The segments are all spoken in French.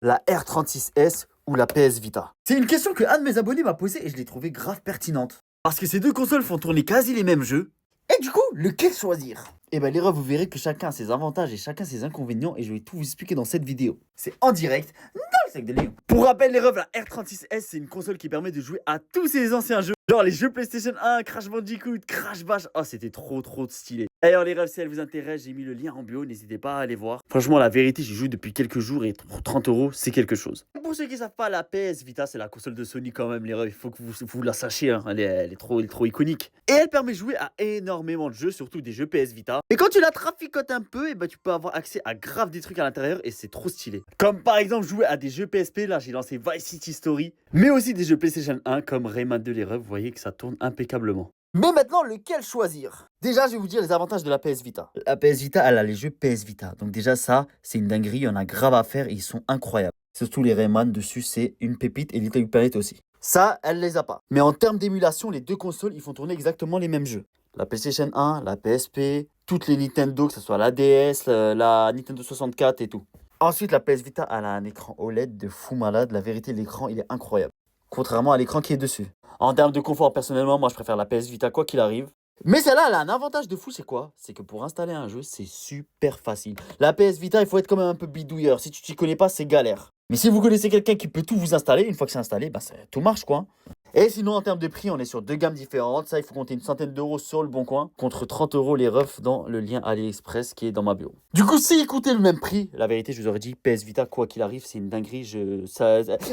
la R36S ou la PS Vita? C'est une question que un de mes abonnés m'a posée et je l'ai trouvée grave pertinente. Parce que ces deux consoles font tourner quasi les mêmes jeux. Et du coup, lequel choisir? Eh ben les refs, vous verrez que chacun a ses avantages et chacun ses inconvénients et je vais tout vous expliquer dans cette vidéo. C'est en direct dans le sac de Léon. Pour rappel les refs, la R36S c'est une console qui permet de jouer à tous ces anciens jeux. Genre les jeux PlayStation 1, Crash Bandicoot, Crash Bash. Oh c'était trop stylé. D'ailleurs les refs, si elles vous intéressent, j'ai mis le lien en bio, n'hésitez pas à aller voir. Franchement la vérité, j'y joue depuis quelques jours et pour 30 euros c'est quelque chose. Pour ceux qui savent pas, la PS Vita c'est la console de Sony quand même les refs. Il faut que vous la sachiez, hein. Elle est trop iconique. Et elle permet de jouer à énormément de jeux, surtout des jeux PS Vita. Et quand tu la traficotes un peu, et ben tu peux avoir accès à grave des trucs à l'intérieur et c'est trop stylé. Comme par exemple jouer à des jeux PSP, là j'ai lancé Vice City Story, mais aussi des jeux PlayStation 1 comme Rayman 2 les refs, vous voyez que ça tourne impeccablement. Mais maintenant, lequel choisir? Déjà, je vais vous dire les avantages de la PS Vita. La PS Vita, elle a les jeux PS Vita. Donc déjà, ça, c'est une dinguerie. Il y en a grave à faire et ils sont incroyables. Surtout les Rayman dessus, c'est une pépite et Little Big Planet aussi. Ça, elle les a pas. Mais en termes d'émulation, les deux consoles, ils font tourner exactement les mêmes jeux. La PlayStation 1, la PSP, toutes les Nintendo, que ce soit la DS, la Nintendo 64 et tout. Ensuite, la PS Vita, elle a un écran OLED de fou malade. La vérité, l'écran, il est incroyable. Contrairement à l'écran qui est dessus. En termes de confort, personnellement, moi je préfère la PS Vita quoi qu'il arrive. Mais celle-là, elle a un avantage de fou, c'est quoi? C'est que pour installer un jeu, c'est super facile. La PS Vita, il faut être quand même un peu bidouilleur. Si tu t'y connais pas, c'est galère. Mais si vous connaissez quelqu'un qui peut tout vous installer, une fois que c'est installé, bah tout marche quoi. Et sinon, en termes de prix, on est sur deux gammes différentes. Ça, il faut compter une centaine d'euros sur le bon coin, contre 30 euros les refs dans le lien AliExpress qui est dans ma bio. Du coup, s'ils coûtaient le même prix, la vérité, je vous aurais dit PS Vita, quoi qu'il arrive, c'est une dinguerie.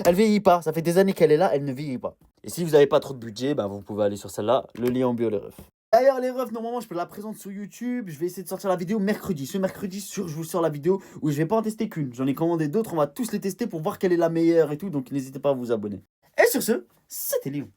Elle vieillit pas. Ça fait des années qu'elle est là, elle ne vieillit pas. Et si vous n'avez pas trop de budget, bah, vous pouvez aller sur celle-là, le lien en bio, les refs. D'ailleurs, les refs, normalement, je peux la présenter sur YouTube. Je vais essayer de sortir la vidéo mercredi. Ce mercredi, sûr, je vous sors la vidéo où je vais pas en tester qu'une. J'en ai commandé d'autres. On va tous les tester pour voir quelle est la meilleure et tout. Donc, n'hésitez pas à vous abonner. Et sur ce, c'était Léon.